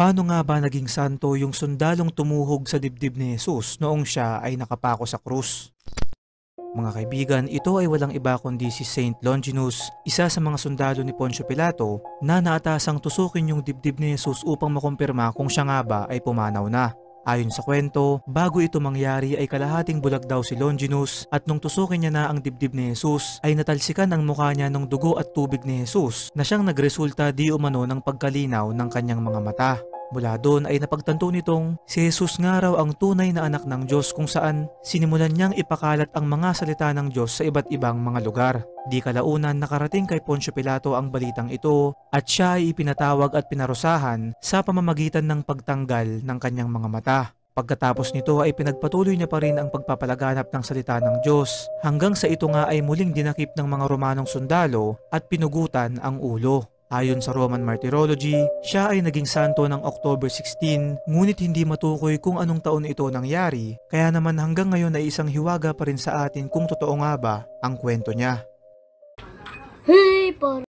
Paano nga ba naging santo yung sundalong tumuhog sa dibdib ni Jesus noong siya ay nakapako sa krus? Mga kaibigan, ito ay walang iba kundi si Saint Longinus, isa sa mga sundalo ni Poncio Pilato na naatasang tusukin yung dibdib ni Jesus upang makumpirma kung siya nga ba ay pumanaw na. Ayon sa kwento, bago ito mangyari ay kalahating bulag daw si Longinus at nung tusukin niya na ang dibdib ni Jesus ay natalsikan ang mukha niya ng dugo at tubig ni Jesus na siyang nagresulta di umano ng pagkalinaw ng kanyang mga mata. Mula doon ay napagtanto nitong si Jesus nga raw ang tunay na anak ng Diyos kung saan sinimulan niyang ipakalat ang mga salita ng Diyos sa iba't ibang mga lugar. Di kalaunan nakarating kay Poncio Pilato ang balitang ito at siya ay ipinatawag at pinarusahan sa pamamagitan ng pagtanggal ng kanyang mga mata. Pagkatapos nito ay pinagpatuloy niya pa rin ang pagpapalaganap ng salita ng Diyos hanggang sa ito nga ay muling dinakip ng mga Romanong sundalo at pinugutan ang ulo. Ayon sa Roman Martyrology, siya ay naging santo ng October 16 ngunit hindi matukoy kung anong taon ito nangyari kaya naman hanggang ngayon ay isang hiwaga pa rin sa atin kung totoo nga ba ang kwento niya. Hey,